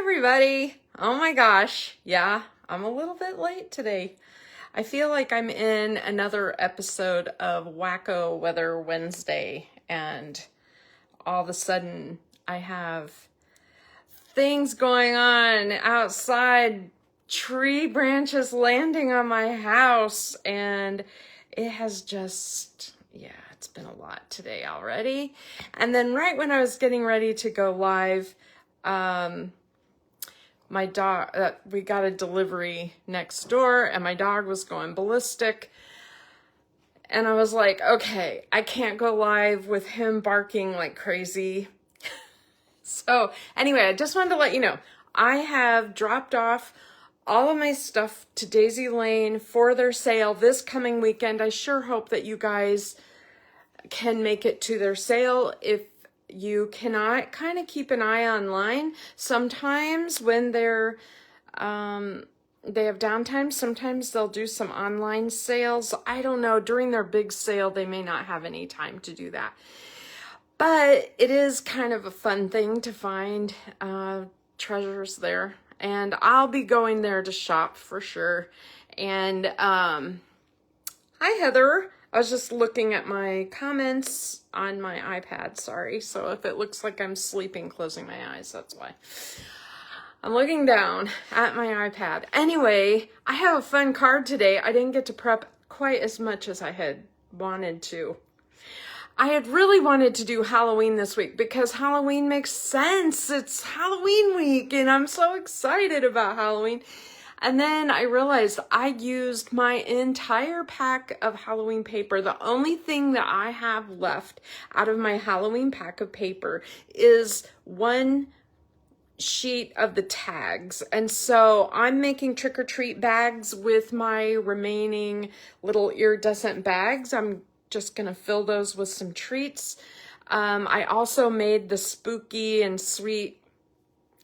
everybody. Oh my gosh. Yeah, I'm a little bit late today. I feel like I'm in another episode of Wacko Weather Wednesday, and all of a sudden I have things going on outside, tree branches landing on my house, and it has just, it's been a lot today already. And then right when I was getting ready to go live, my dog, we got a delivery next door and my dog was going ballistic. And I was like, okay, I can't go live with him barking like crazy. So anyway, I just wanted to let you know, I have dropped off all of my stuff to Daisy Lane for their sale this coming weekend. I sure hope that you guys can make it to their sale. If you cannot, kind of keep an eye online. Sometimes when they have downtime, sometimes they'll do some online sales. I don't know, during their big sale, they may not have any time to do that. But it is kind of a fun thing to find treasures there. And I'll be going there to shop for sure. And hi, Heather. I was just looking at my comments on my iPad, sorry. So if it looks like I'm sleeping, closing my eyes, that's why. I'm looking down at my iPad. Anyway, I have a fun card today. I didn't get to prep quite as much as I had wanted to. I had really wanted to do Halloween this week because Halloween makes sense. It's Halloween week and I'm so excited about Halloween. And then I realized I used my entire pack of Halloween paper. The only thing that I have left out of my Halloween pack of paper is one sheet of the tags. And so I'm making trick-or-treat bags with my remaining little iridescent bags. I'm just gonna fill those with some treats. I also made the spooky and sweet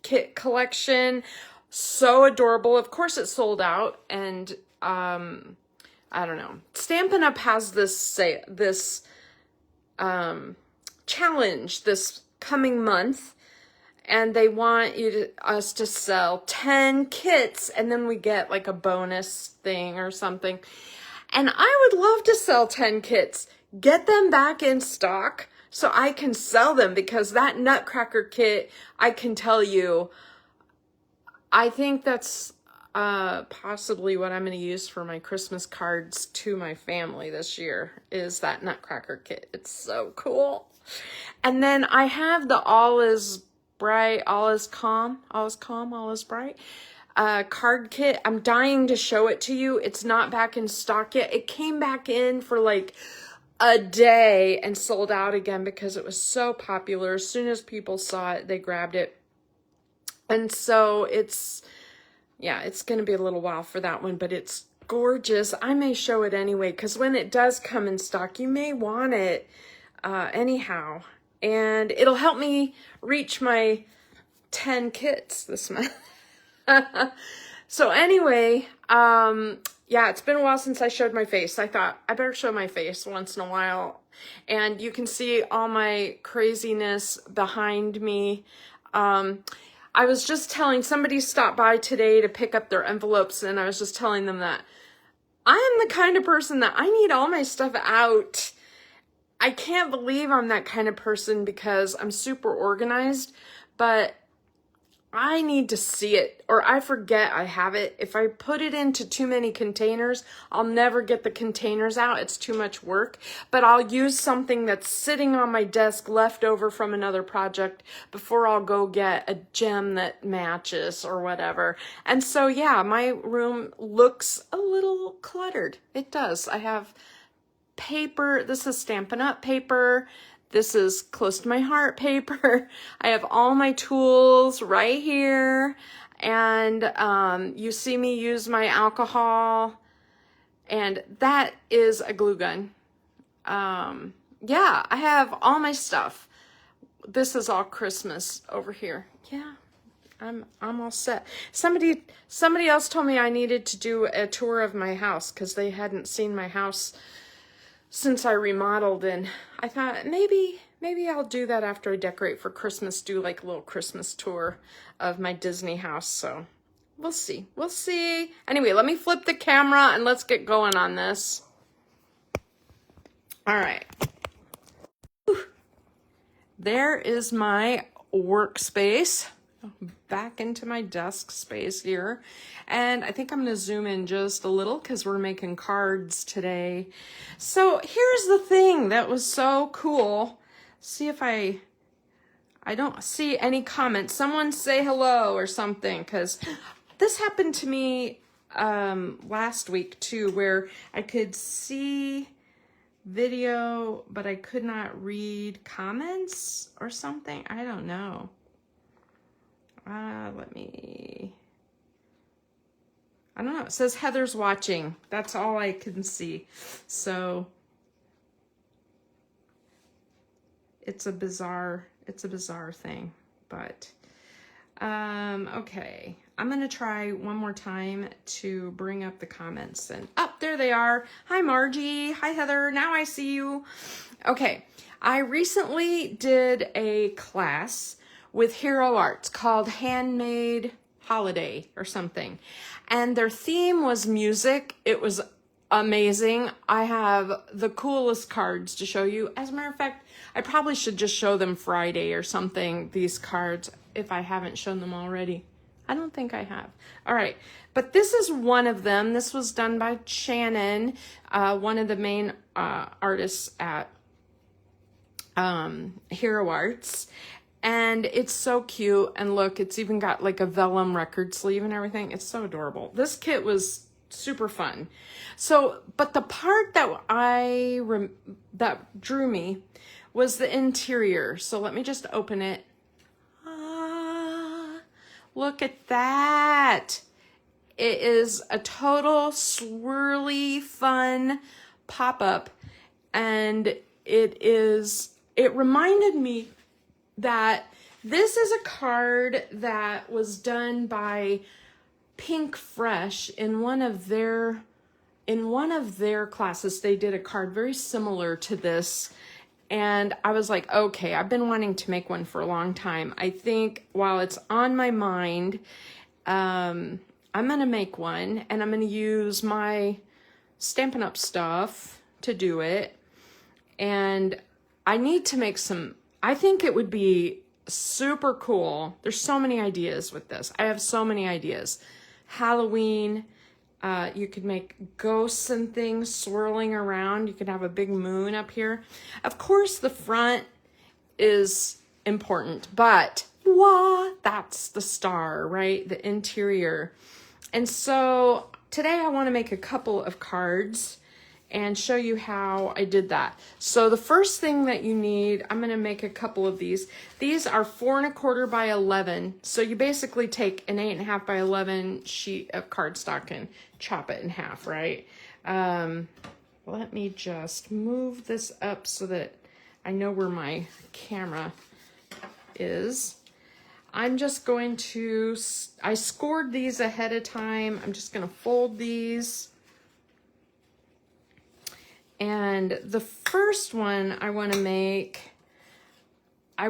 kit collection. So adorable. Of course it sold out, and I don't know. Stampin' Up has this challenge this coming month, and they want us to sell 10 kits, and then we get like a bonus thing or something. And I would love to sell 10 kits. Get them back in stock so I can sell them, because that Nutcracker kit, I can tell you, I think that's possibly what I'm going to use for my Christmas cards to my family this year, is that Nutcracker kit. It's so cool. And then I have the All is Bright, All is Calm, All is Calm, All is Bright card kit. I'm dying to show it to you. It's not back in stock yet. It came back in for like a day and sold out again because it was so popular. As soon as people saw it, they grabbed it. And so it's going to be a little while for that one, but it's gorgeous. I may show it anyway, because when it does come in stock, you may want it anyhow. And it'll help me reach my 10 kits this month. So anyway, it's been a while since I showed my face. I thought I better show my face once in a while. And you can see all my craziness behind me. I was just telling, somebody stopped by today to pick up their envelopes, and I was just telling them that I am the kind of person that I need all my stuff out. I can't believe I'm that kind of person because I'm super organized, but I need to see it, or I forget I have it. If I put it into too many containers, I'll never get the containers out. It's too much work. But I'll use something that's sitting on my desk left over from another project before I'll go get a gem that matches or whatever. And so, yeah, my room looks a little cluttered. It does. I have paper. This is Stampin' Up paper. This is Close to My Heart paper. I have all my tools right here. And you see me use my alcohol. And that is a glue gun. I have all my stuff. This is all Christmas over here. Yeah, I'm all set. Somebody else told me I needed to do a tour of my house because they hadn't seen my house since I remodeled, and I thought maybe Maybe I'll do that after I decorate for Christmas, do like a little Christmas tour of my Disney house. So we'll see. We'll see. Anyway, let me flip the camera and let's get going on this. All right. Whew. There is my workspace. Back into my desk space here. And I think I'm going to zoom in just a little because we're making cards today. So here's the thing that was so cool. See if I don't see any comments. Someone say hello or something, because this happened to me last week too, where I could see video, but I could not read comments or something. I don't know. I don't know. It says Heather's watching. That's all I can see. So it's a bizarre thing, but okay. I'm gonna try one more time to bring up the comments, and there they are. Hi Margie, hi Heather, now I see you. Okay, I recently did a class with Hero Arts called Handmade Holiday or something, and their theme was music. It was amazing. I have the coolest cards to show you. As a matter of fact, I probably should just show them Friday or something, these cards, if I haven't shown them already. I don't think I have. All right, but this is one of them. This was done by Channin, one of the main artists at Hero Arts. And it's so cute. And look, it's even got like a vellum record sleeve and everything. It's so adorable. This kit was super fun. So, but the part that that drew me was the interior. So let me just open it. Look at that. It is a total swirly, fun pop-up. And it reminded me that this is a card that was done by Pink Fresh in one of their classes. They did a card very similar to this, and I was like, okay, I've been wanting to make one for a long time. I think while it's on my mind, I'm gonna make one, and I'm gonna use my Stampin' Up stuff to do it. And I need to make some. I think it would be super cool. There's so many ideas with this. I have so many ideas. Halloween, you could make ghosts and things swirling around. You could have a big moon up here. Of course, the front is important, but that's the star, right? The interior. And so today I want to make a couple of cards and show you how I did that. So the first thing that you need, I'm gonna make a couple of these. These are 4 1/4 by 11. So you basically take an 8 1/2 by 11 sheet of cardstock and chop it in half, right? Let me just move this up so that I know where my camera is. I'm just going to, I scored these ahead of time. I'm just gonna fold these. And the first one I want to make, I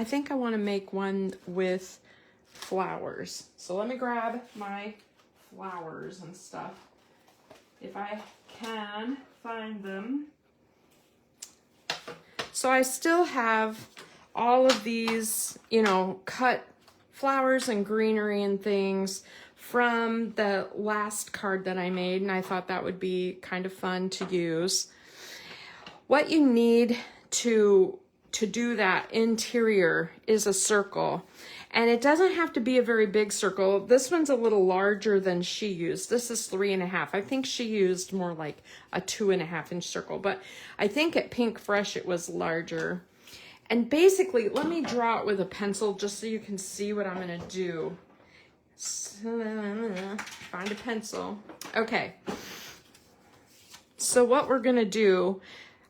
think I want to make one with flowers. So let me grab my flowers and stuff, if I can find them. So I still have all of these, you know, cut flowers and greenery and things from the last card that I made, and I thought that would be kind of fun to use. What you need to do that interior is a circle, and it doesn't have to be a very big circle. This one's a little larger than she used. This is 3 1/2. I think she used more like a 2 1/2 inch circle, but I think at Pink Fresh it was larger. And basically, let me draw it with a pencil just so you can see what I'm gonna do. So I'm gonna find a pencil. Okay. So what we're gonna do,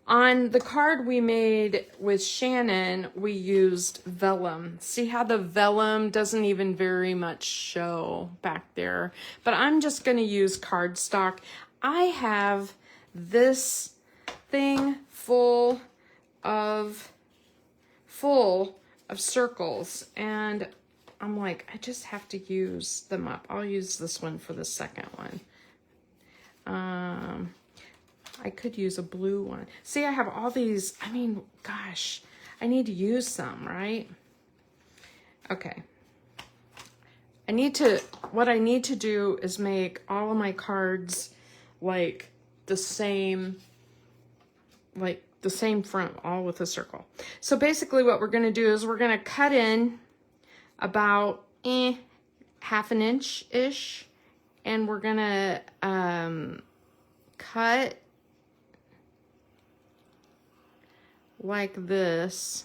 on the card we made with Channin, we used vellum. See how the vellum doesn't even very much show back there? But I'm just gonna use cardstock. I have this thing full of circles, and I'm like, I just have to use them up. I'll use this one for the second one. I could use a blue one. See, I have all these. I mean, gosh, I need to use some, right? Okay. What I need to do is make all of my cards like the same front, all with a circle. So basically what we're gonna do is we're gonna cut in about half an inch-ish, and we're gonna cut like this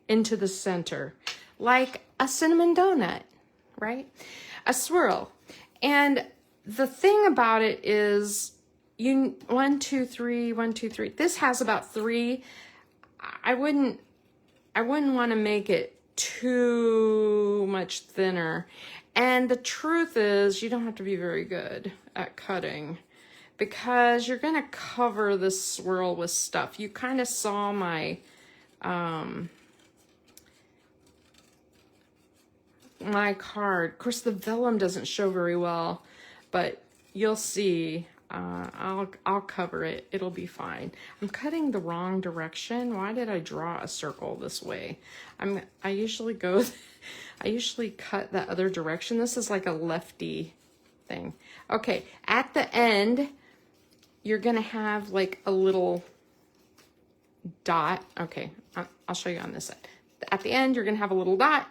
into the center, like a cinnamon donut, right? A swirl. And the thing about it is, 1, 2, 3, 1, 2, 3. This has about 3. I wouldn't want to make it too much thinner. And the truth is, you don't have to be very good at cutting, because you're gonna cover this swirl with stuff. You kind of saw my my card. Of course, the vellum doesn't show very well, but you'll see. I'll cover it. It'll be fine. I'm cutting the wrong direction. Why did I draw a circle this way? I usually cut the other direction. This is like a lefty thing. Okay, at the end, you're gonna have like a little dot. Okay, I'll show you on this side. At the end, you're gonna have a little dot,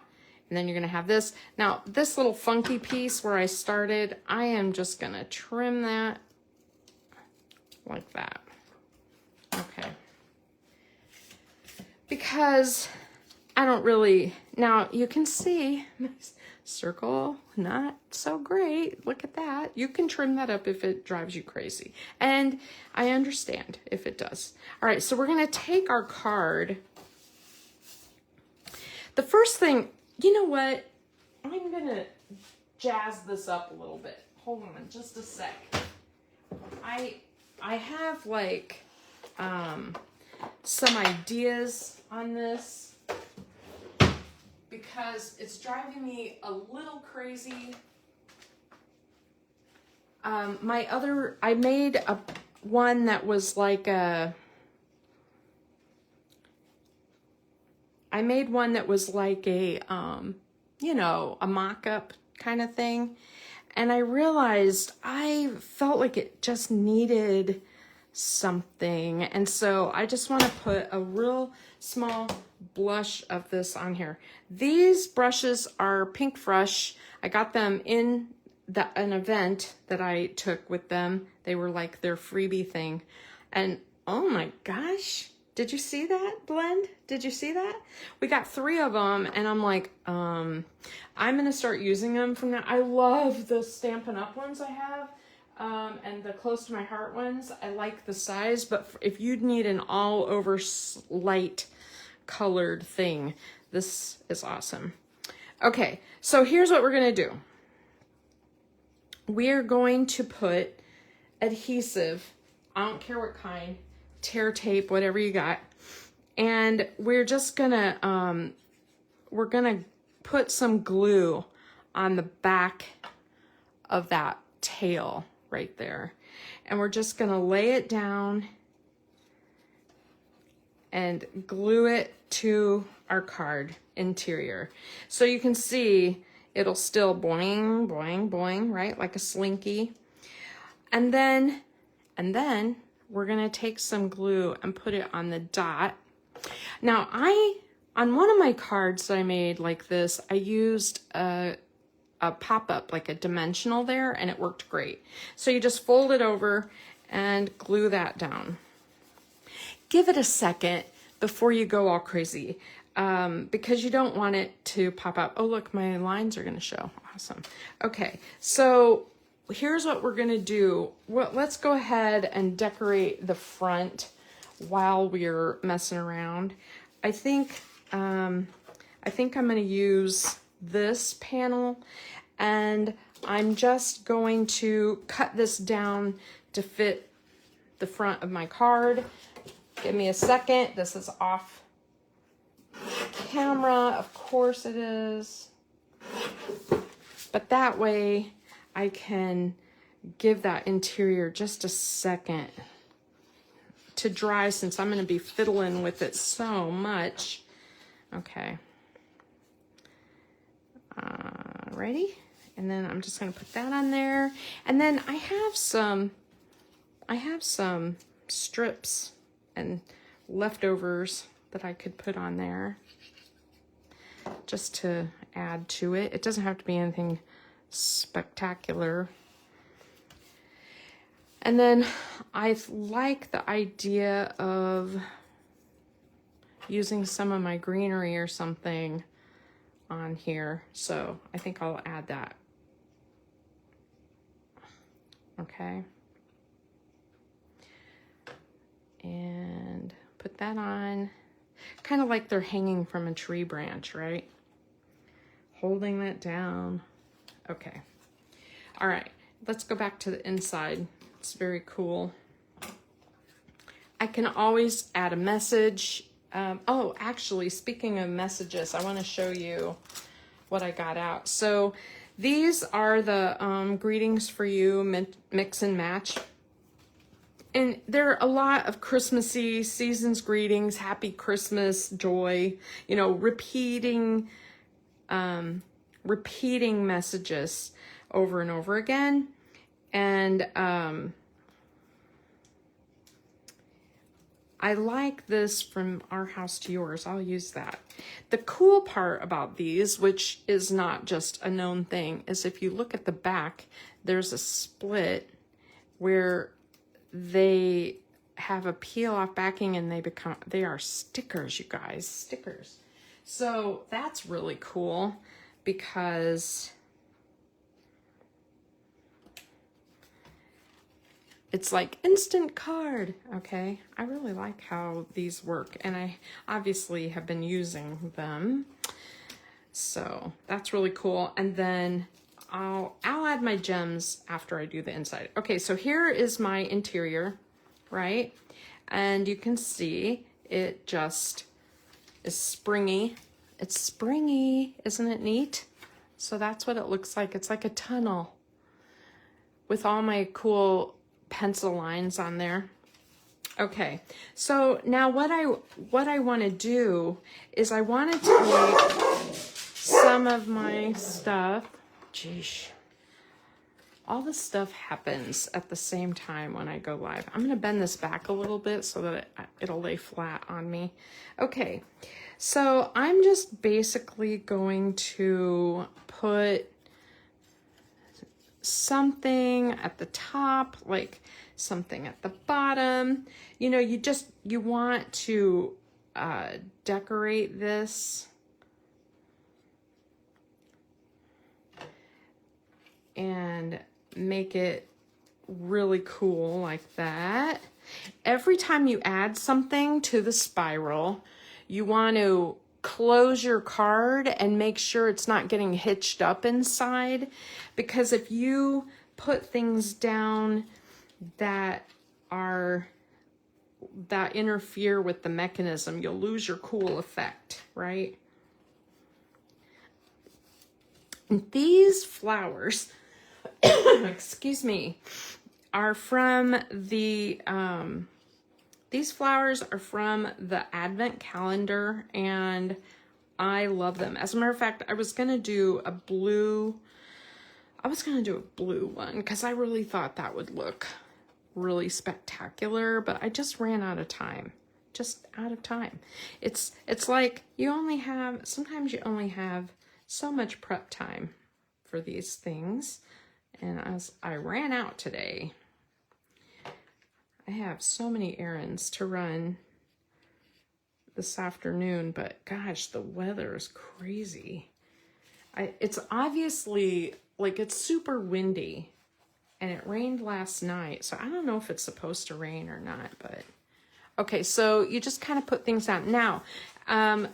and then you're gonna have this. Now, this little funky piece where I started, I am just gonna trim that like that. Okay. Because I don't really, now you can see my circle, not so great. Look at that. You can trim that up if it drives you crazy. And I understand if it does. All right, so we're gonna take our card. The first thing, you know what? I'm gonna jazz this up a little bit. Hold on just a sec. I have like some ideas on this because it's driving me a little crazy. I made one that was like a you know, a mock-up kind of thing. And I realized I felt like it just needed something. And so I just want to put a real small blush of this on here. These brushes are Pink Fresh. I got them in an event that I took with them. They were like their freebie thing. And oh my gosh, did you see that blend? Did you see that? We got 3 of them, and I'm like, I'm gonna start using them from now. I love the Stampin' Up ones I have, and the Close to My Heart ones. I like the size, but if you'd need an all over light colored thing, this is awesome. Okay, so here's what we're gonna do. We're going to put adhesive, I don't care what kind, tear tape, whatever you got, and we're just gonna we're gonna put some glue on the back of that tail right there, and we're just gonna lay it down and glue it to our card interior. So you can see it'll still boing, boing, boing, right? Like a slinky. And then we're gonna take some glue and put it on the dot. Now on one of my cards that I made like this, I used a pop-up, like a dimensional there, and it worked great. So you just fold it over and glue that down. Give it a second before you go all crazy, because you don't want it to pop out. Oh, look, my lines are gonna show. Awesome. Okay, so here's what we're gonna do. Well, let's go ahead and decorate the front while we're messing around. I think I'm gonna use this panel, and I'm just going to cut this down to fit the front of my card. Give me a second. This is off camera. Of course it is. But that way I can give that interior just a second to dry, since I'm going to be fiddling with it so much. Okay. Ready? And then I'm just going to put that on there. And then I have some strips and leftovers that I could put on there just to add to it. It doesn't have to be anything spectacular. And then I like the idea of using some of my greenery or something on here. So I think I'll add that. Okay. And put that on. Kind of like they're hanging from a tree branch, right? Holding that down. Okay. All right. Let's go back to the inside. It's very cool. I can always add a message. Oh, actually, speaking of messages, I want to show you what I got out. So these are the greetings for you, mix and match. And there are a lot of Christmassy season's greetings, happy Christmas, joy, you know, repeating messages over and over again. And I like this from Our House to Yours. I'll use that. The cool part about these, which is not just a known thing, is if you look at the back, there's a split where they have a peel off backing and they are stickers, you guys, stickers. So that's really cool because it's like instant card. Okay, I really like how these work, and I obviously have been using them. So that's really cool. And then I'll add my gems after I do the inside. Okay, so here is my interior, right? And you can see it just is springy. It's springy, isn't it neat? So that's what it looks like. It's like a tunnel with all my cool pencil lines on there. Okay, so now what I want to do is I want to take some of my stuff. Geesh. All this stuff happens at the same time when I go live. I'm going to bend this back a little bit so that it'll lay flat on me. Okay, so I'm just basically going to put something at the top, like something at the bottom. You know, you want to decorate this. And make it really cool like that. Every time you add something to the spiral, you want to close your card and make sure it's not getting hitched up inside, because if you put things down that interfere with the mechanism, you'll lose your cool effect, right? And these flowers excuse me, are from the, these flowers are from the Advent calendar, and I love them. As a matter of fact, I was going to do a blue one because I really thought that would look really spectacular, but I just ran out of time. It's like sometimes you only have so much prep time for these things. And as I ran out today, I have so many errands to run this afternoon, but gosh, the weather is crazy. It's obviously, like, it's super windy, and it rained last night, so I don't know if it's supposed to rain or not, but okay, so you just kind of put things down. Now,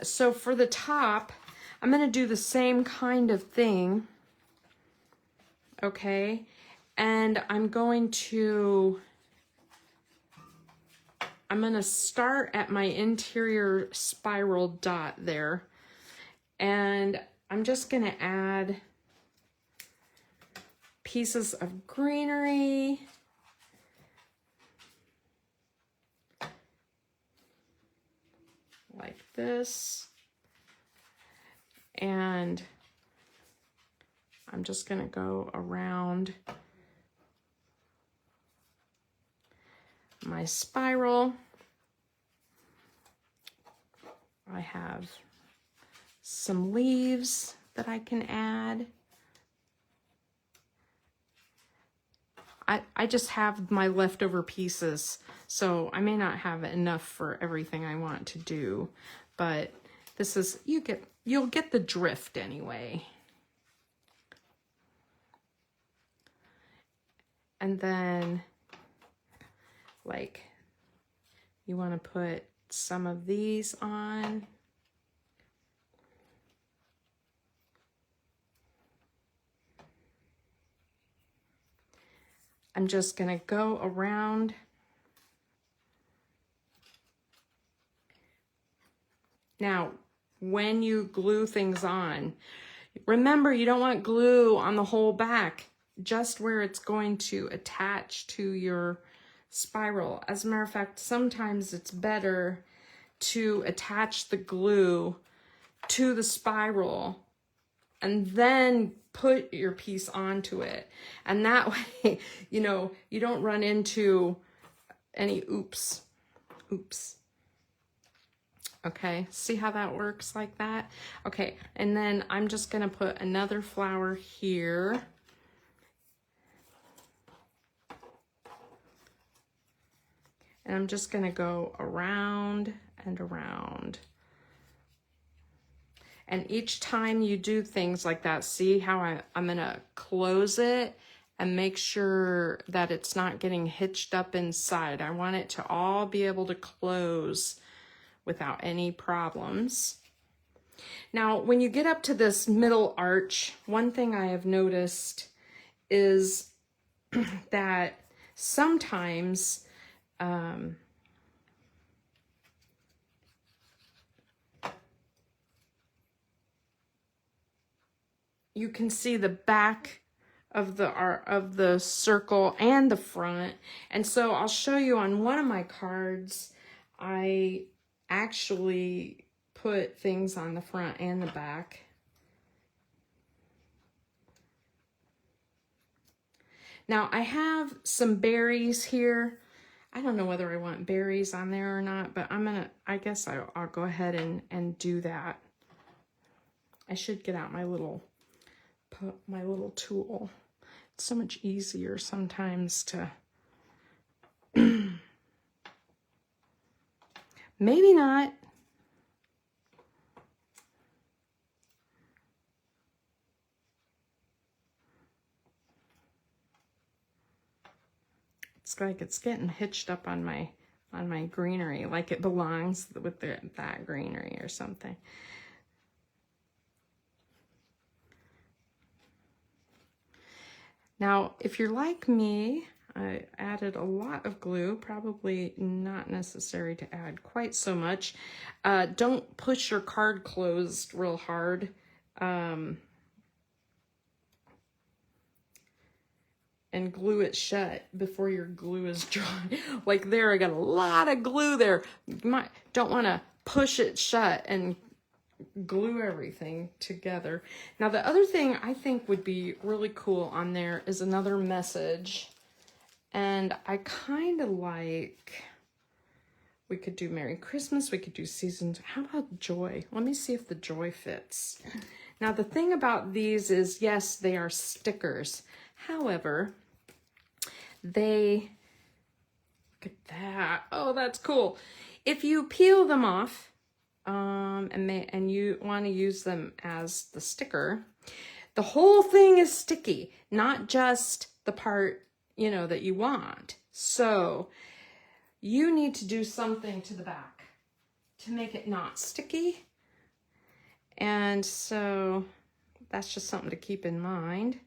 so for the top, I'm going to do the same kind of thing. okay? And I'm going to start at my interior spiral dot there, and I'm just gonna add pieces of greenery. Like this. And I'm just gonna go around my spiral. I have some leaves that I can add. I just have my leftover pieces, so I may not have enough for everything I want to do, but this is, you'll get the drift anyway. And then, like, you want to put some of these on. I'm just going to go around. Now, when you glue things on, remember you don't want glue on the whole back, just where it's going to attach to your spiral. As a matter of fact, sometimes it's better to attach the glue to the spiral and then put your piece onto it. And that way, you know, you don't run into any oops. Okay, see how that works like that? Okay, and then I'm just gonna put another flower here. And I'm just gonna go around and around. And each time you do things like that, see how I'm gonna close it and make sure that it's not getting hitched up inside. I want it to all be able to close without any problems. Now, when you get up to this middle arch, one thing I have noticed is that sometimes you can see the back of the circle and the front. And so I'll show you on one of my cards, I actually put things on the front and the back. Now I have some berries here. I don't know whether I want berries on there or not, but I guess I'll go ahead and do that. I should get out my little tool. It's so much easier sometimes to maybe not. It's like it's getting hitched up on my greenery, like it belongs with that greenery or something. Now, if you're like me, I added a lot of glue, probably not necessary to add quite so much. Don't push your card closed real hard. And glue it shut before your glue is dry. Like there, I got a lot of glue there. You don't want to push it shut and glue everything together. Now the other thing I think would be really cool on there is another message. And I kind of like, we could do Merry Christmas, we could do Seasons. How about Joy? Let me see if the Joy fits. Now the thing about these is, yes, they are stickers. However, look at that. Oh, that's cool. If you peel them off, and you want to use them as the sticker, the whole thing is sticky, not just the part, you know, that you want. So you need to do something to the back to make it not sticky. And so that's just something to keep in mind.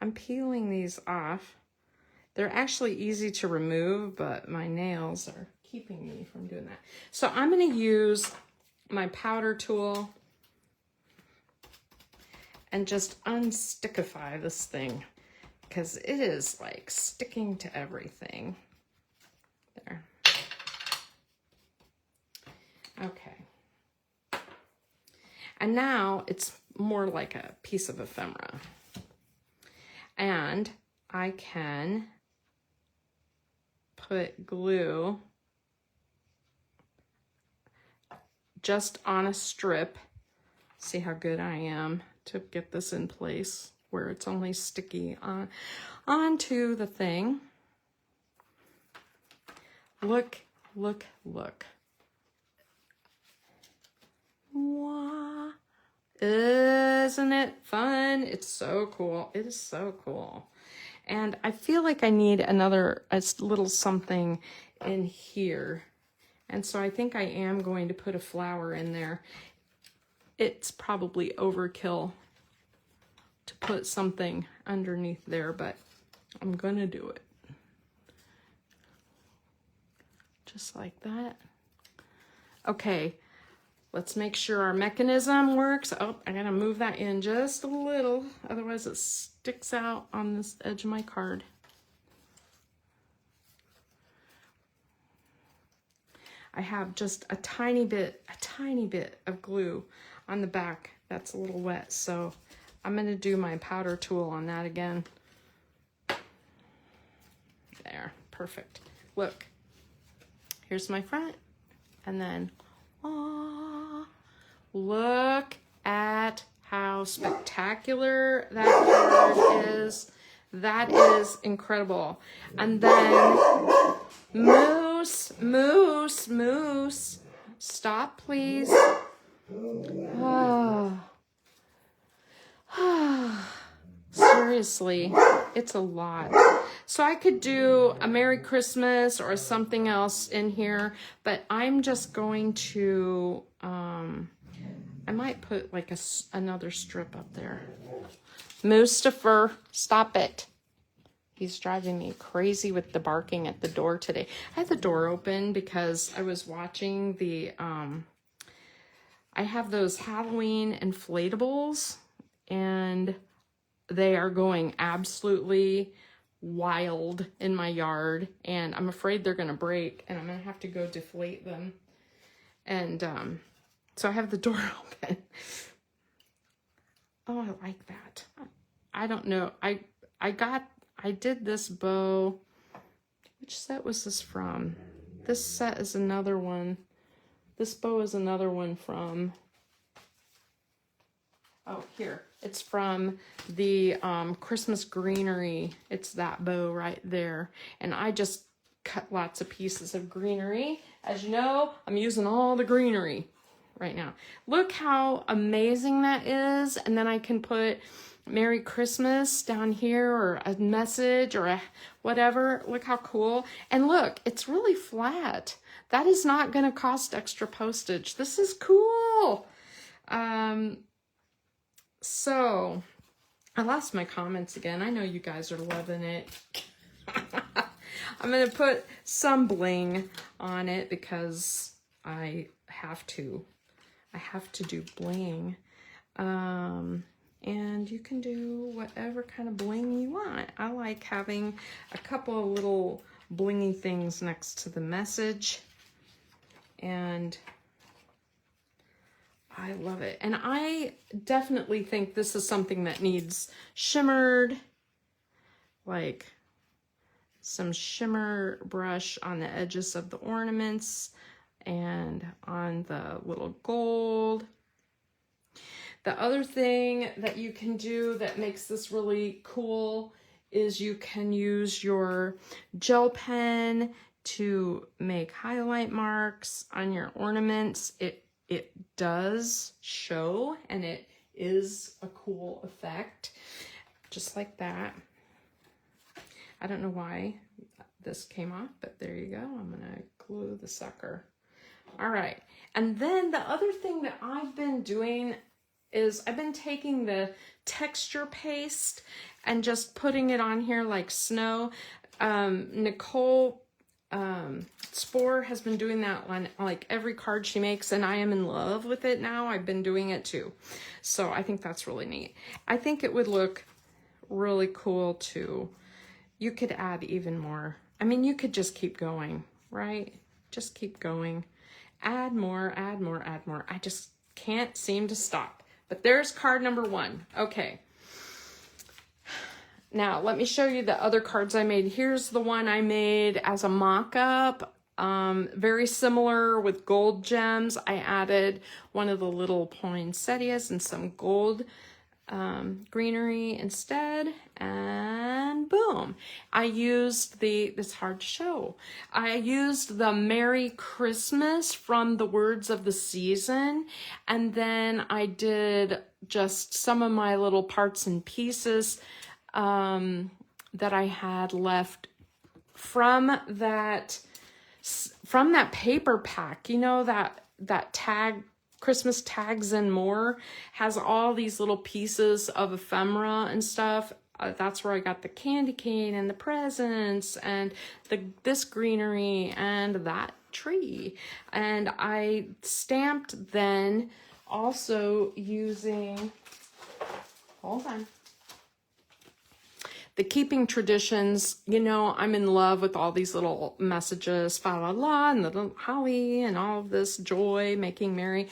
I'm peeling these off. They're actually easy to remove, but my nails are keeping me from doing that. So I'm going to use my powder tool and just unstickify this thing because it is like sticking to everything. There. Okay. And now it's more like a piece of ephemera. And I can put glue just on a strip. See how good I am to get this in place where it's only sticky onto the thing. Look, look, look. Wow. Isn't it fun? It's so cool. It is so cool. And I feel like I need a little something in here. And so I think I am going to put a flower in there. It's probably overkill to put something underneath there, but I'm gonna do it. Just like that. Okay, let's make sure our mechanism works. Oh, I gotta move that in just a little, otherwise it sticks out on this edge of my card. I have just a tiny bit of glue on the back that's a little wet, so I'm gonna do my powder tool on that again. There, perfect. Look, here's my front, and then, look at how spectacular that card is. That is incredible. And then moose, moose, moose. Stop, please. Oh. Seriously, it's a lot. So I could do a Merry Christmas or something else in here, but I'm just going to, I might put like another strip up there. Mustafa, stop it. He's driving me crazy with the barking at the door today. I had the door open because I was watching the, I have those Halloween inflatables, and they are going absolutely wild in my yard, and I'm afraid they're gonna break, and I'm gonna have to go deflate them. And so I have the door open. Oh, I like that. I don't know. I did this bow. Which set was this from? This set is another one. This bow is another one from, oh, here. It's from the Christmas Greenery. It's that bow right there. And I just cut lots of pieces of greenery. As you know, I'm using all the greenery right now. Look how amazing that is. And then I can put Merry Christmas down here, or a message, or a whatever. Look how cool. And look, it's really flat. That is not going to cost extra postage. This is cool. So I lost my comments again. I know you guys are loving it. I'm going to put some bling on it because I have to do bling. And you can do whatever kind of bling you want. I like having a couple of little blingy things next to the message. And I love it. And I definitely think this is something that needs shimmered, like some shimmer brush on the edges of the ornaments and on the little gold. The other thing that you can do that makes this really cool is you can use your gel pen to make highlight marks on your ornaments. It does show, and it is a cool effect, just like that. I don't know why this came off, but there you go. I'm gonna glue the sucker. All right, and then the other thing that I've been doing is I've been taking the texture paste and just putting it on here like snow. Nicole Spore has been doing that on like every card she makes, and I am in love with it now. I've been doing it too. So I think that's really neat. I think it would look really cool too. You could add even more. I mean, you could just keep going, right? Just keep going. Add more, add more, add more. I just can't seem to stop. But there's card number 1. Okay. Now, let me show you the other cards I made. Here's the one I made as a mock-up. Very similar with gold gems. I added one of the little poinsettias and some gold greenery instead, and boom. I used it's hard to show. I used the Merry Christmas from the Words of the Season, and then I did just some of my little parts and pieces that I had left from that paper pack, you know, that tag, Christmas tags and more, has all these little pieces of ephemera and stuff. That's where I got the candy cane and the presents and this greenery and that tree. And I stamped then also using, hold on, the Keeping Traditions. You know, I'm in love with all these little messages, fa la la, and the little holly, and all of this joy, making merry.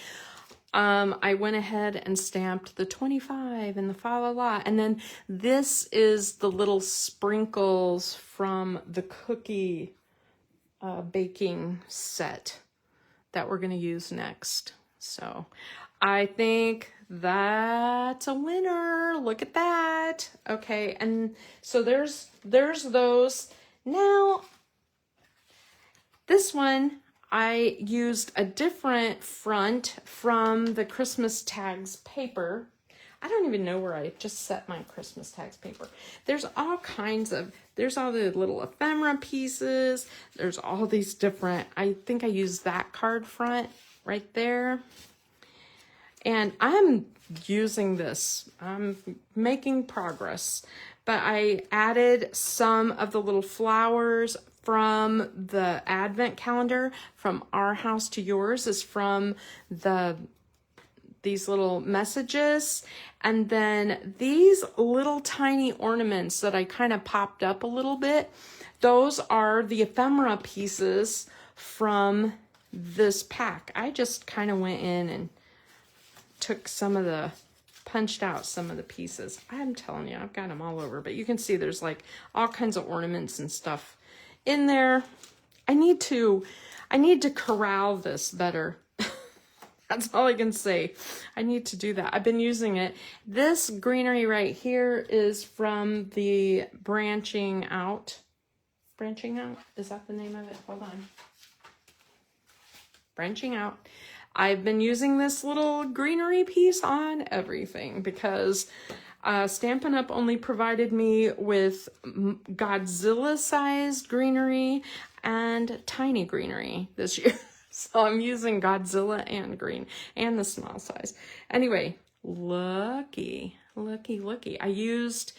I went ahead and stamped the 25 and the fa la la. And then this is the little sprinkles from the cookie baking set that we're going to use next. So I think that's a winner. Look at that. Okay, and so there's those. Now, this one, I used a different front from the Christmas tags paper. I don't even know where I just set my Christmas tags paper. There's all kinds of, there's all the little ephemera pieces. There's all these different, I think I used that card front right there. And I'm using this. I'm making progress. But I added some of the little flowers from the advent calendar. From Our House to Yours is from these little messages. And then these little tiny ornaments that I kind of popped up a little bit, those are the ephemera pieces from this pack. I just kind of went in and took punched out some of the pieces. I'm telling you, I've got them all over, but you can see there's like all kinds of ornaments and stuff in there. I need to corral this better. That's all I can say. I need to do that. I've been using it. This greenery right here is from the Branching Out. Branching Out? Is that the name of it? Hold on. Branching Out. I've been using this little greenery piece on everything because Stampin' Up! Only provided me with Godzilla-sized greenery and tiny greenery this year. So I'm using Godzilla and green and the small size. Anyway, looky. I used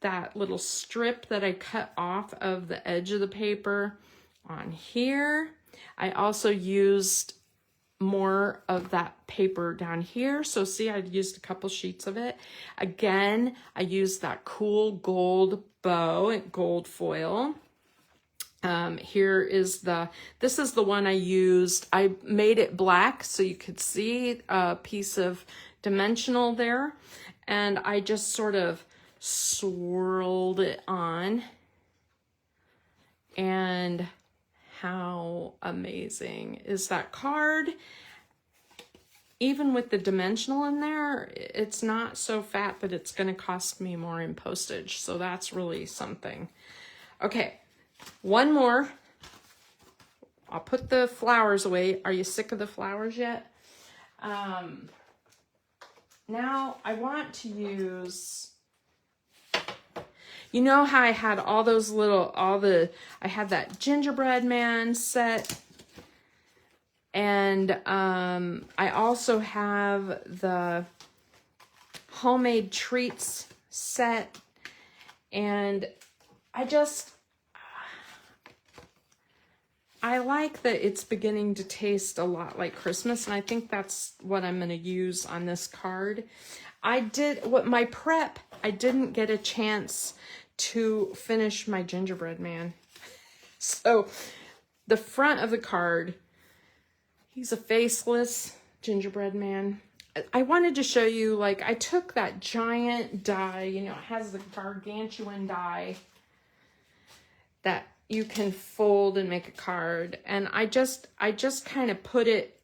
that little strip that I cut off of the edge of the paper on here. I also used more of that paper down here. So see, I used a couple sheets of it. Again, I used that cool gold bow and gold foil. Here is this is the one I used. I made it black so you could see a piece of dimensional there. And I just sort of swirled it on. And how amazing is that card? Even with the dimensional in there, it's not so fat that it's going to cost me more in postage. So that's really something. Okay, one more. I'll put the flowers away. Are you sick of the flowers yet? Now I want to use... You know how I had all those little, I had that Gingerbread Man set. And I also have homemade treats set. And I like that it's beginning to taste a lot like Christmas, and I think that's what I'm going to use on this card. I didn't get a chance to finish my gingerbread man. So the front of the card, he's a faceless gingerbread man. I wanted to show you, like, I took that giant die, you know, it has the gargantuan die that you can fold and make a card. And I just kind of put it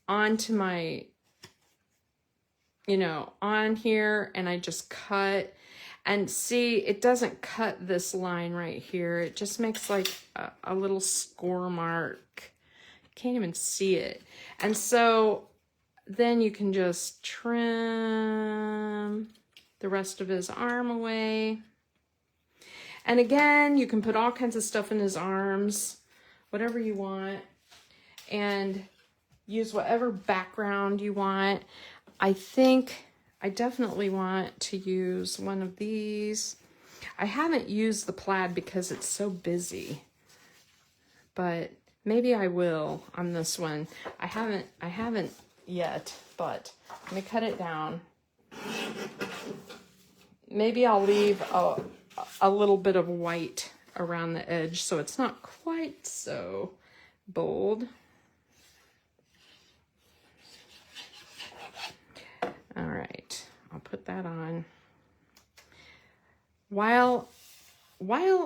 onto my, you know, on here, and I just cut. And see, it doesn't cut this line right here. It just makes like a little score mark. Can't even see it. And so then you can just trim the rest of his arm away. And again, you can put all kinds of stuff in his arms, whatever you want, and use whatever background you want. I think I definitely want to use one of these. I haven't used the plaid because it's so busy, but maybe I will on this one. I haven't yet, but let me cut it down. Maybe I'll leave a little bit of white around the edge so it's not quite so bold. All right, I'll put that on. While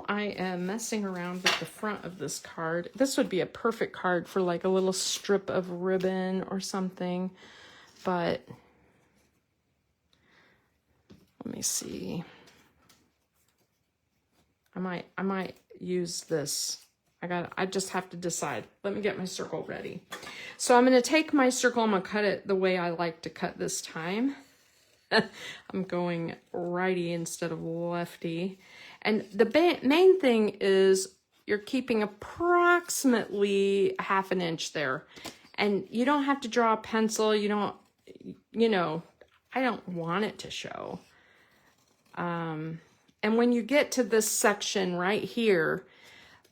I am messing around with the front of this card, this would be a perfect card for like a little strip of ribbon or something, but let me see. I might use this. I just have to decide. Let me get my circle ready. So I'm going to take my circle. I'm going to cut it the way I like to cut this time. I'm going righty instead of lefty. And the main thing is you're keeping approximately ½ an inch there. And you don't have to draw a pencil. You don't, you know, I don't want it to show. And when you get to this section right here,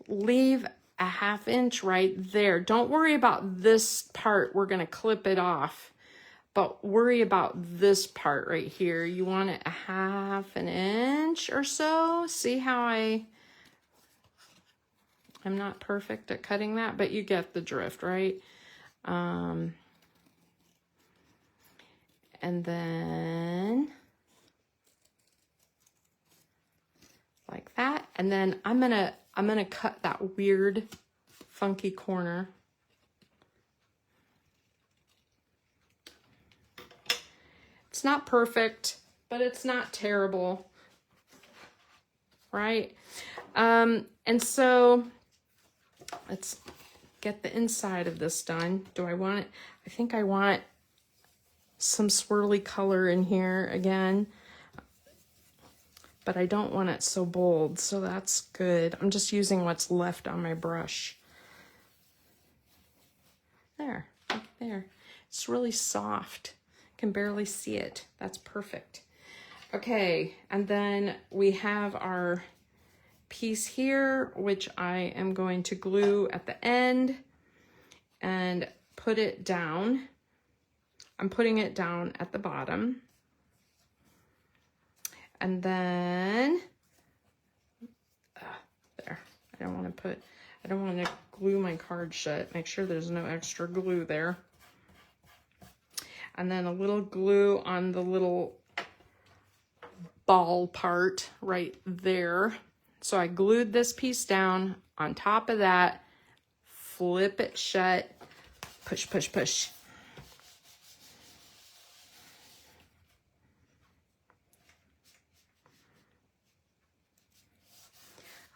leave a ½ inch right there. Don't worry about this part. We're going to clip it off, but worry about this part right here. You want it a ½ an inch or so. See how I'm not perfect at cutting that, but you get the drift, right? And then like that. And then I'm gonna cut that weird funky corner. It's not perfect, but it's not terrible, right? And so let's get the inside of this done. Do I want it? I think I want some swirly color in here again, but I don't want it so bold, so that's good. I'm just using what's left on my brush. There, right there. It's really soft. Can barely see it. That's perfect. Okay, and then we have our piece here, which I am going to glue at the end and put it down. I'm putting it down at the bottom. And then, there, I don't want to glue my card shut. Make sure there's no extra glue there. And then a little glue on the little ball part right there. So I glued this piece down. On top of that, flip it shut, push, push, push.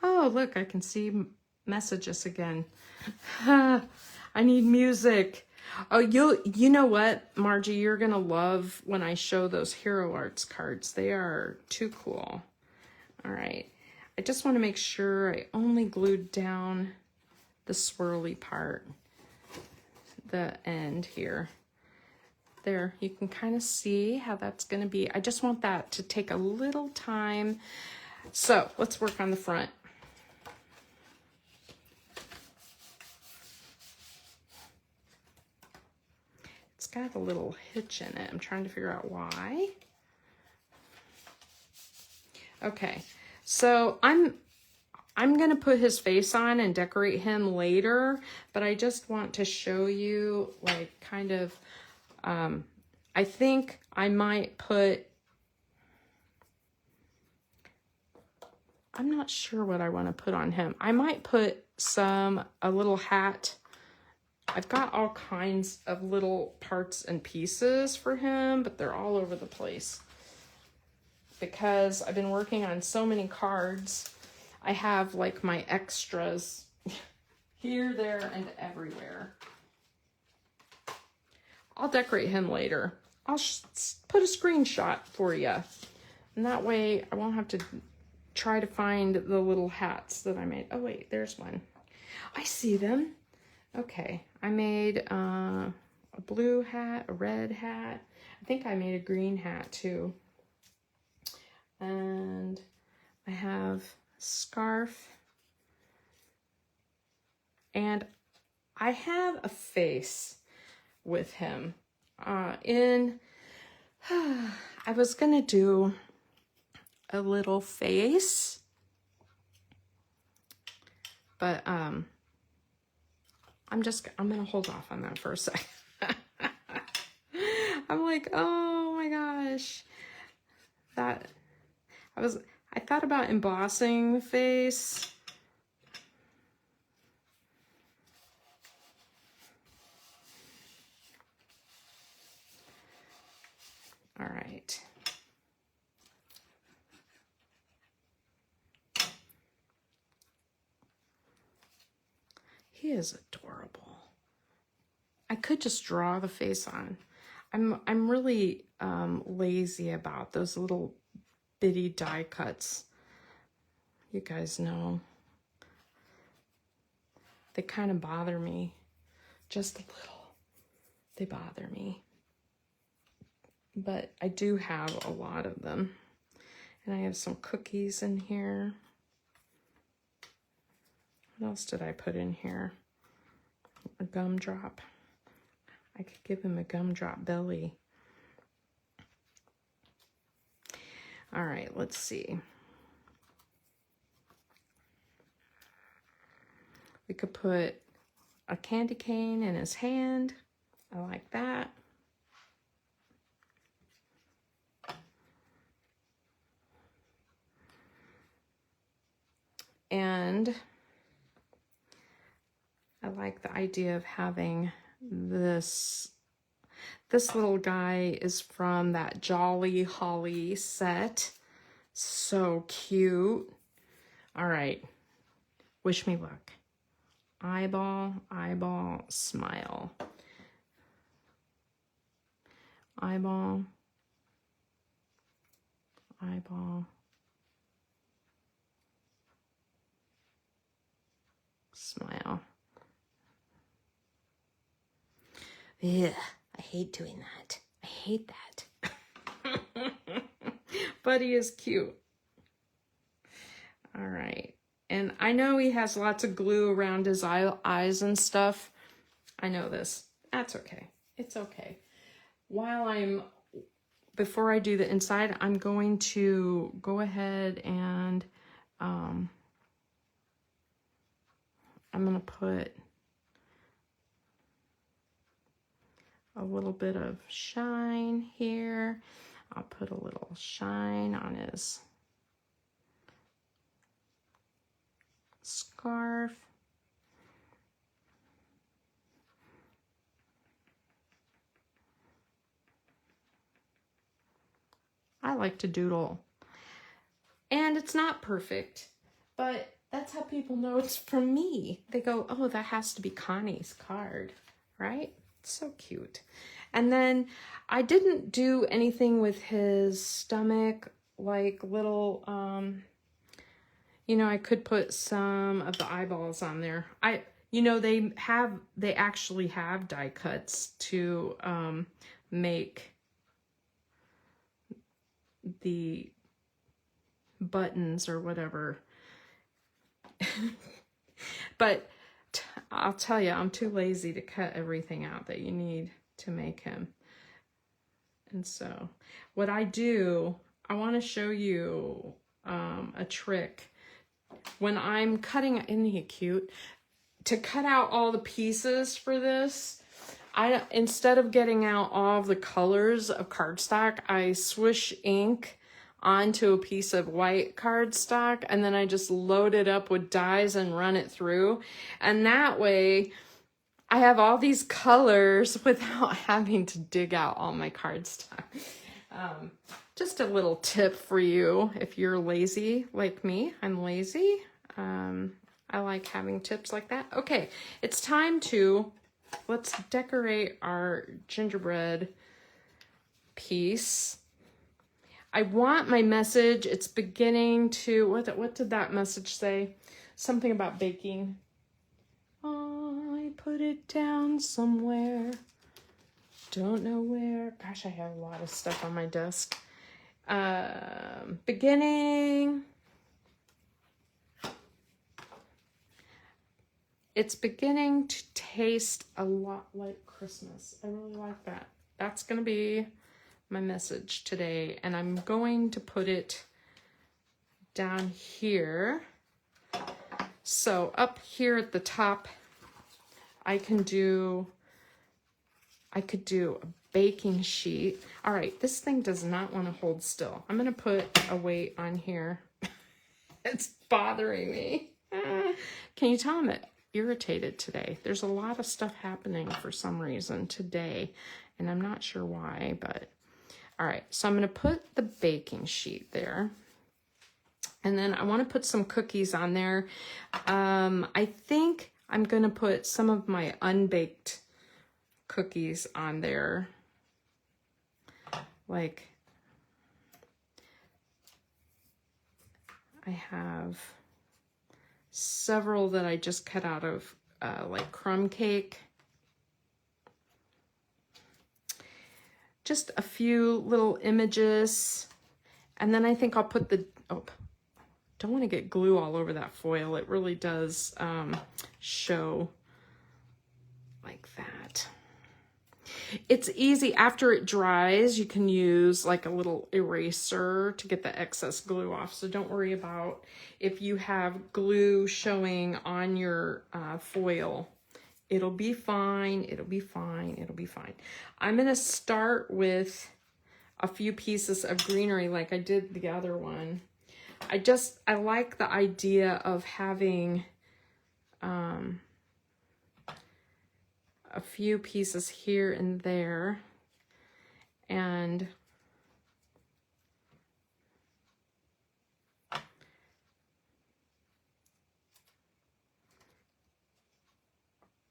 Oh, look, I can see messages again. I need music. Oh, you know what, Margie, you're going to love when I show those Hero Arts cards. They are too cool. All right. I just want to make sure I only glued down the swirly part, the end here. There, you can kind of see how that's going to be. I just want that to take a little time. So let's work on the front. It's got a little hitch in it. I'm trying to figure out why. Okay, so I'm gonna put his face on and decorate him later, but I just want to show you, like, kind of, I think I might put, I'm not sure what I want to put on him. I might put a little hat. I've got all kinds of little parts and pieces for him, but they're all over the place because I've been working on so many cards. I have like my extras here, there, and everywhere. I'll decorate him later. I'll put a screenshot for you. And that way I won't have to try to find the little hats that I made. Oh wait, there's one. I see them. Okay, I made a blue hat, a red hat. I think I made a green hat too. And I have a scarf. And I have a face with him. I was gonna do a little face, but I'm gonna hold off on that for a second. I'm like, oh my gosh, I thought about embossing the face. All right. He is adorable. I could just draw the face on. I'm really lazy about those little bitty die cuts. You guys know. They kind of bother me. Just a little. They bother me. But I do have a lot of them. And I have some cookies in here. What else did I put in here? A gumdrop. I could give him a gumdrop belly. All right, let's see. We could put a candy cane in his hand. I like that. And I like the idea of having this little guy is from that Jolly Holly set. So cute. All right. Wish me luck. Eyeball, eyeball, smile. Eyeball, eyeball, smile. Yeah, I hate doing that. I hate that. But he is cute. All right. And I know he has lots of glue around his eyes and stuff. I know this. That's okay. It's okay. Before I do the inside, I'm going to go ahead and I'm going to put a little bit of shine here. I'll put a little shine on his scarf. I like to doodle. And it's not perfect, but that's how people know it's from me. They go, oh, that has to be Connie's card, right? It's so cute. And then I didn't do anything with his stomach, like little, you know, I could put some of the eyeballs on there. You know, they actually have die cuts to make the buttons or whatever. But I'll tell you, I'm too lazy to cut everything out that you need to make him. And so what I do, I want to show you a trick. When I'm cutting, isn't he cute? To cut out all the pieces for this, instead of getting out all of the colors of cardstock, I swish ink onto a piece of white cardstock, and then I just load it up with dyes and run it through. And that way I have all these colors without having to dig out all my cardstock. Just a little tip for you if you're lazy like me. I'm lazy. I like having tips like that. Okay, it's time to, let's decorate our gingerbread piece. I want my message, it's beginning to, what did that message say? Something about baking. I put it down somewhere. Don't know where. Gosh, I have a lot of stuff on my desk. Beginning. It's beginning to taste a lot like Christmas. I really like that. That's going to be my message today, and I'm going to put it down here. So up here at the top, I could do a baking sheet. All right, this thing does not want to hold still. I'm going to put a weight on here. It's bothering me. Can you tell I'm irritated today? There's a lot of stuff happening for some reason today, and I'm not sure why, but all right, so I'm going to put the baking sheet there. And then I want to put some cookies on there. I think I'm going to put some of my unbaked cookies on there. Like, I have several that I just cut out of like crumb cake. Just a few little images. And then I think I'll put the, don't want to get glue all over that foil. It really does show like that. It's easy. After it dries, you can use like a little eraser to get the excess glue off. So don't worry about if you have glue showing on your foil. It'll be fine. It'll be fine. It'll be fine. I'm going to start with a few pieces of greenery like I did the other one. I like the idea of having a few pieces here and there, and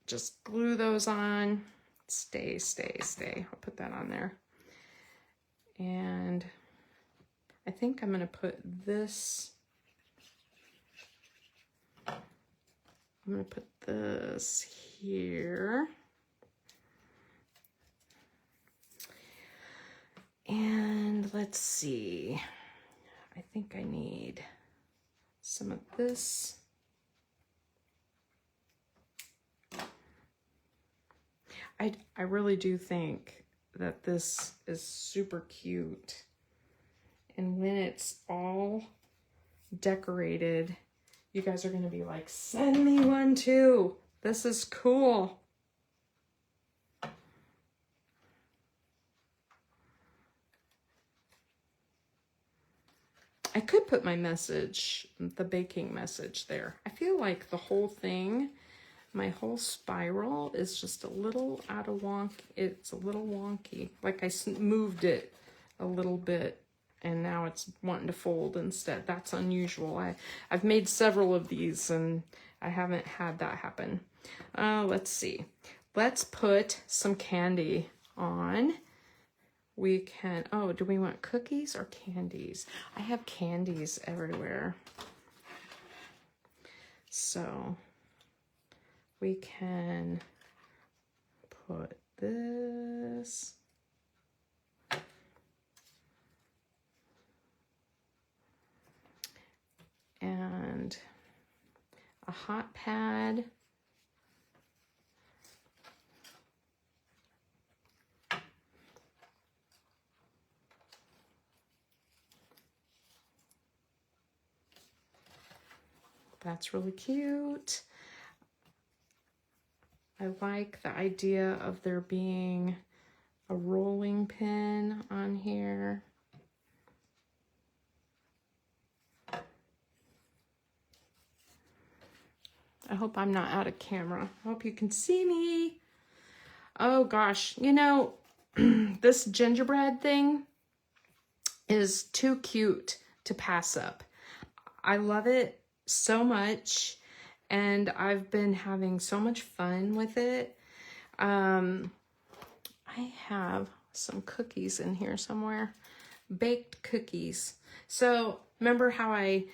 just glue those on. Stay. I'll put that on there. And I think I'm going to put this, I'm going to put this here. And let's see, I think I need some of this. I really do think that this is super cute. And when it's all decorated, you guys are going to be like, send me one too. This is cool. I could put my message, the baking message there. I feel like the whole thing, my whole spiral is just a little out of wonk. It's a little wonky. Like I moved it a little bit and now it's wanting to fold instead. That's unusual. I've made several of these and I haven't had that happen. Let's see. Let's put some candy on. We can, oh, do we want cookies or candies? I have candies everywhere. So we can put this and a hot pad. That's really cute. I like the idea of there being a rolling pin on here. I hope I'm not out of camera. I hope you can see me. Oh gosh, you know, this gingerbread thing is too cute to pass up. I love it so much, and I've been having so much fun with it. I have some cookies in here somewhere, baked cookies. So remember how I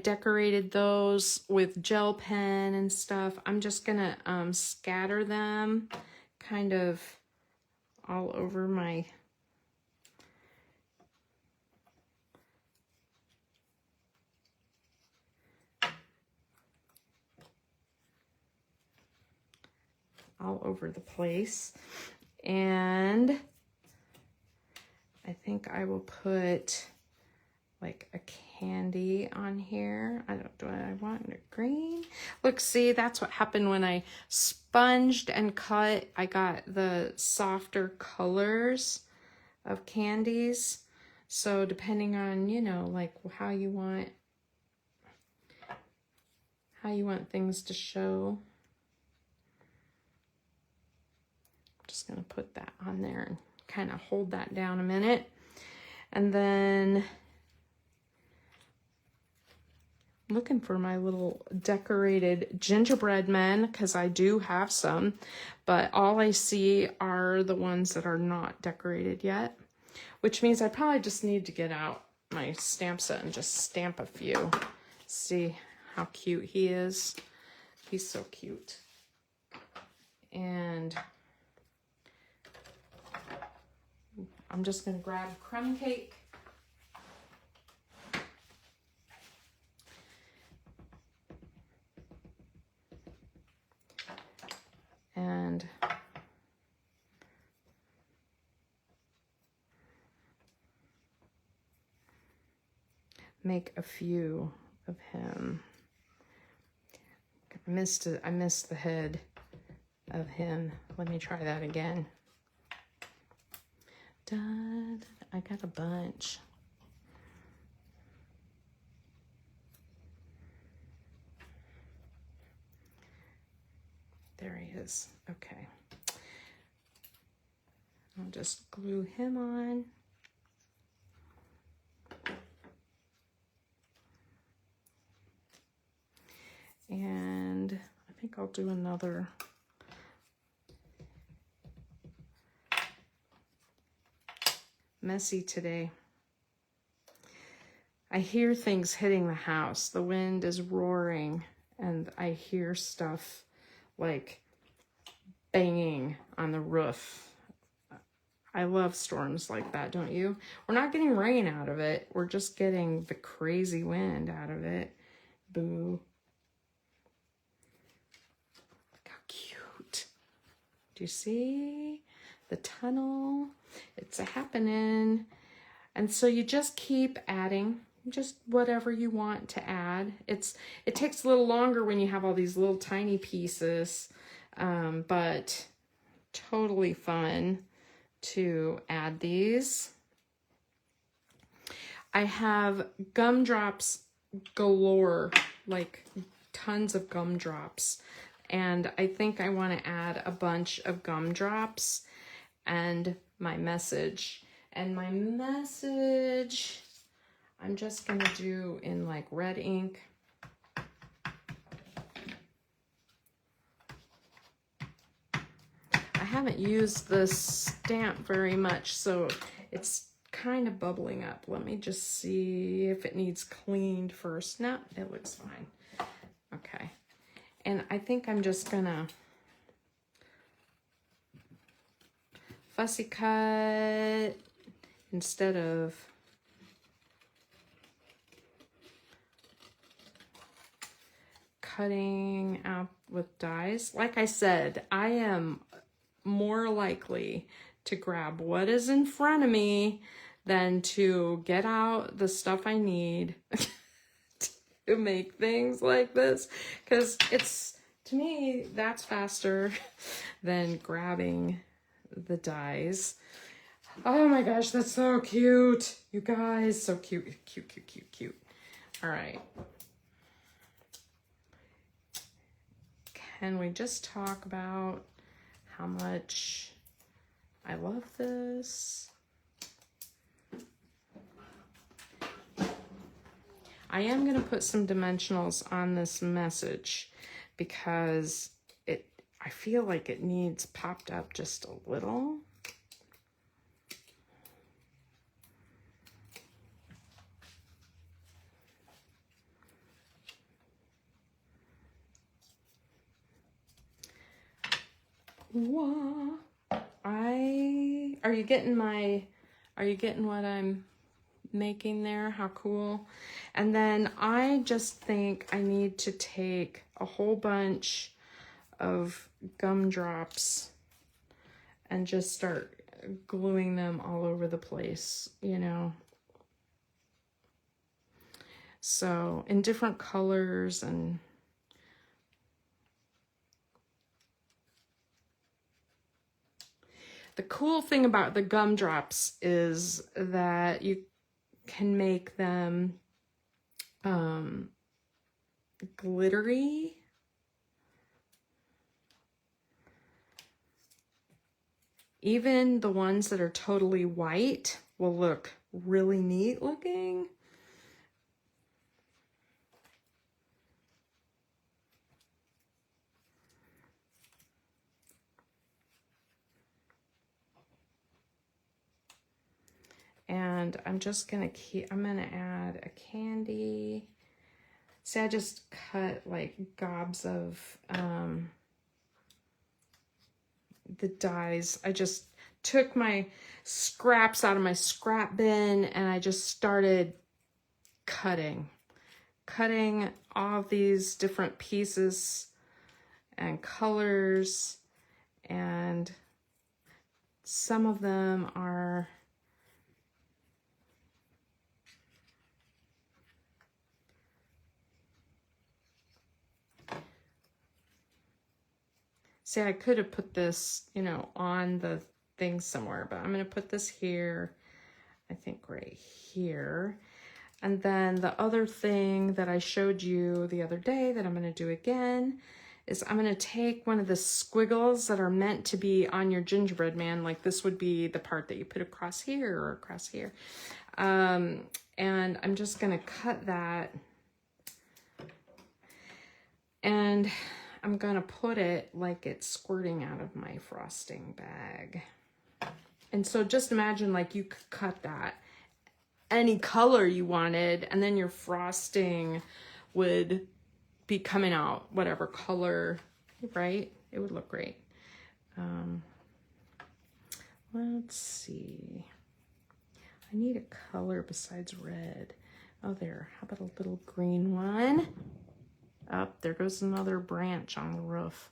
decorated those with gel pen and stuff? I'm just gonna scatter them kind of all over my the place. And I think I will put like a candy on here. Do I want it green? Look, see, that's what happened when I sponged and cut. I got the softer colors of candies. So depending on, you know, like how you want things to show. I'm just gonna put that on there and kind of hold that down a minute. And then I'm looking for my little decorated gingerbread men, because I do have some, but all I see are the ones that are not decorated yet, which means I probably just need to get out my stamp set and just stamp a few. See how cute he is. He's so cute. And I'm just going to grab crumb cake. And make a few of him. I missed the head of him. Let me try that again. I got a bunch. There he is. Okay. I'll just glue him on. And I think I'll do another. Messy today. I hear things hitting the house. The wind is roaring and I hear stuff like banging on the roof. I love storms like that, don't you? We're not getting rain out of it. We're just getting the crazy wind out of it. Boo. Look how cute. Do you see the tunnel? It's a happening. And so you just keep adding just whatever you want to add. It takes a little longer when you have all these little tiny pieces, but totally fun to add these. I have gumdrops galore, like tons of gumdrops, and I think I want to add a bunch of gumdrops and my message. And my message, I'm just gonna do in like red ink. I haven't used this stamp very much, so it's kind of bubbling up. Let me just see if it needs cleaned first. No, it looks fine. Okay. And I think I'm just gonna fussy cut instead of cutting out with dies. Like I said, I am more likely to grab what is in front of me than to get out the stuff I need to make things like this, because it's, to me, that's faster than grabbing the dies. Oh my gosh, that's so cute, you guys. So cute, cute, cute, cute, cute. All right. Can we just talk about how much I love this? I am going to put some dimensionals on this message because I feel like it needs popped up just a little. Are you getting what I'm making there? How cool. And then I just think I need to take a whole bunch of gumdrops and just start gluing them all over the place, you know. So in different colors. And the cool thing about the gumdrops is that you can make them glittery. Even the ones that are totally white will look really neat looking. And I'm just gonna I'm gonna add a candy. See, I just cut like gobs of the dies. I just took my scraps out of my scrap bin and I just started cutting all of these different pieces and colors, and some of them are see, I could have put this, you know, on the thing somewhere, but I'm going to put this here, I think right here. And then the other thing that I showed you the other day that I'm going to do again is I'm going to take one of the squiggles that are meant to be on your gingerbread man. Like this would be the part that you put across here or across here. And I'm just going to cut that. And I'm gonna put it like it's squirting out of my frosting bag. And so just imagine like you could cut that any color you wanted, and then your frosting would be coming out whatever color, right? It would look great. Let's see. I need a color besides red. Oh, there. How about a little green one? Up there goes another branch on the roof.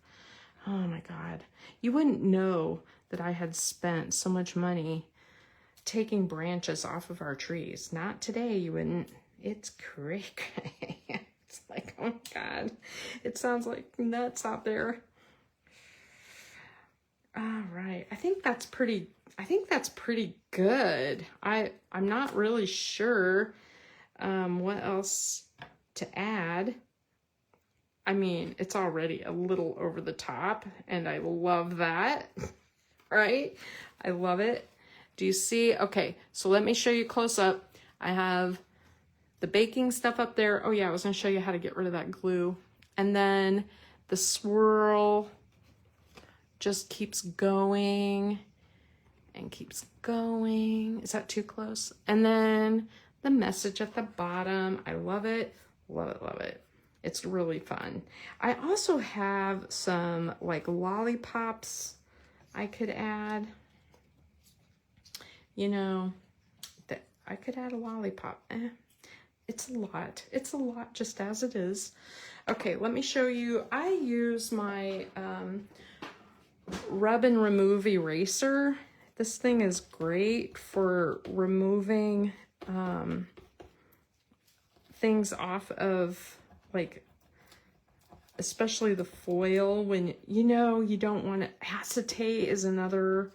Oh my God. You wouldn't know that I had spent so much money taking branches off of our trees. Not today, you wouldn't. It's crazy. It's like, oh my God. It sounds like nuts out there. All right. I think that's pretty good. I'm not really sure what else to add. I mean, it's already a little over the top, and I love that, right? I love it. Do you see? Okay, so let me show you close up. I have the baking stuff up there. Oh yeah, I was gonna show you how to get rid of that glue. And then the swirl just keeps going and keeps going. Is that too close? And then the message at the bottom. I love it, love it, love it. It's really fun. I also have some like lollipops I could add. You know, that I could add a lollipop. It's a lot. It's a lot just as it is. Okay, let me show you. I use my rub and remove eraser. This thing is great for removing things off of, like, especially the foil when, you know, you don't want to, acetate is another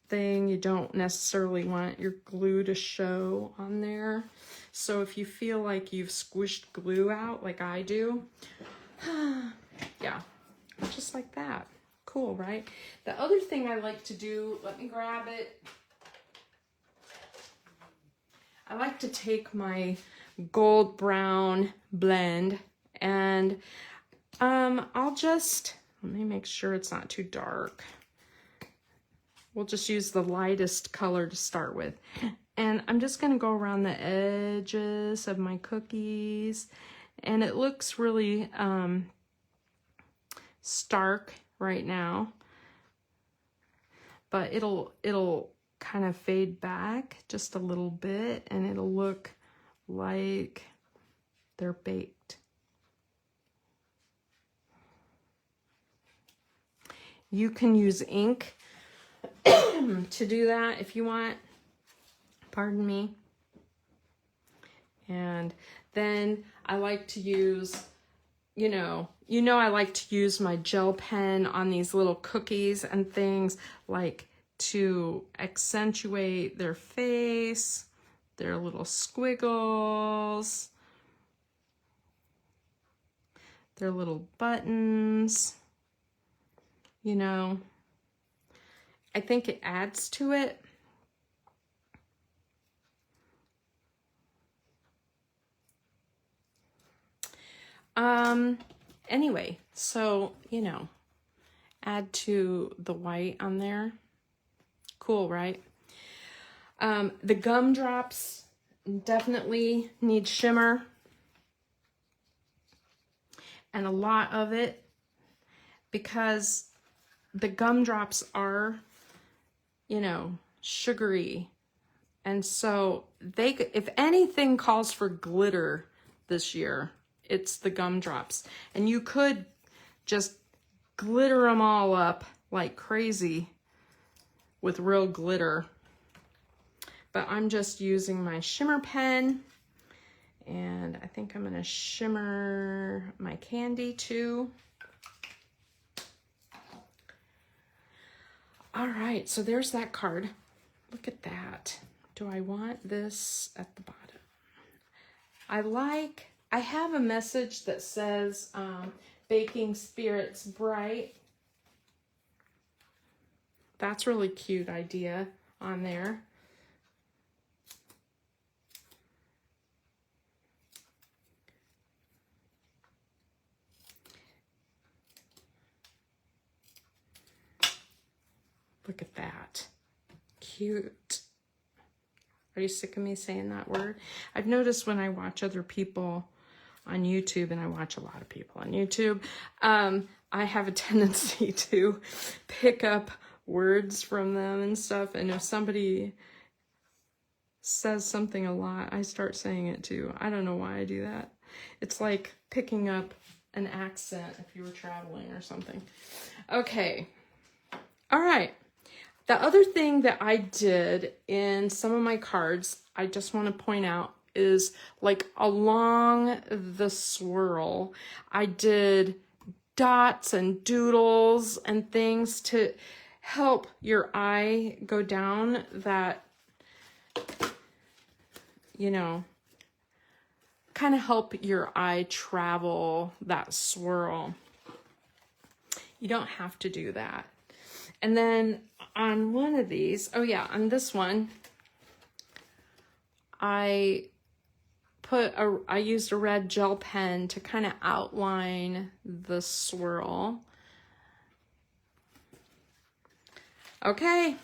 thing. You don't necessarily want your glue to show on there. So if you feel like you've squished glue out like I do, yeah, just like that. Cool, right? The other thing I like to do, let me grab it. I like to take my gold brown blend and I'll just, let me make sure it's not too dark. We'll just use the lightest color to start with. And I'm just going to go around the edges of my cookies. And it looks really stark right now. But it'll kind of fade back just a little bit. And it'll look like they're baked. You can use ink to do that if you want. Pardon me. And then I like to use, you know I like to use my gel pen on these little cookies and things, like to accentuate their face, their little squiggles, their little buttons. You know, I think it adds to it. Anyway, so, you know, add to the white on there. Cool, right? The gumdrops definitely need shimmer. And a lot of it, because the gumdrops are, you know, sugary. And so they, if anything calls for glitter this year, it's the gumdrops. And you could just glitter them all up like crazy with real glitter. But I'm just using my shimmer pen. And I think I'm gonna shimmer my candy too. All right, so there's that card. Look at that. Do I want this at the bottom? I have a message that says baking spirits bright. That's really cute idea on there. Look at that. Cute. Are you sick of me saying that word? I've noticed when I watch other people on YouTube, and I watch a lot of people on YouTube, I have a tendency to pick up words from them and stuff. And if somebody says something a lot, I start saying it too. I don't know why I do that. It's like picking up an accent if you were traveling or something. Okay. All right. The other thing that I did in some of my cards, I just want to point out, is like along the swirl, I did dots and doodles and things to help your eye go down that, you know, kind of help your eye travel that swirl. You don't have to do that. And then on one of these, oh yeah, on this one, I used a red gel pen to kind of outline the swirl. Okay.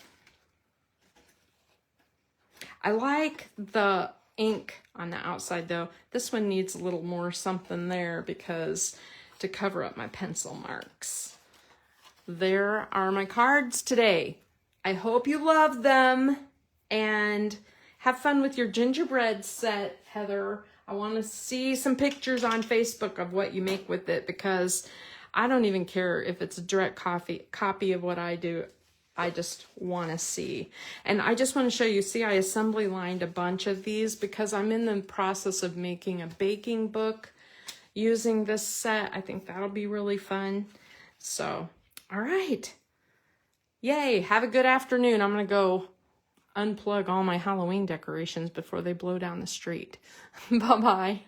I like the ink on the outside though. This one needs a little more something there because to cover up my pencil marks. There are my cards today. I hope you love them and have fun with your gingerbread set, Heather. I want to see some pictures on Facebook of what you make with it, because I don't even care if it's a direct copy of what I do. I just want to see. And I just want to show you, see, I assembly lined a bunch of these because I'm in the process of making a baking book using this set. I think that'll be really fun. So, all right. Yay, have a good afternoon. I'm going to go unplug all my Halloween decorations before they blow down the street. Bye-bye.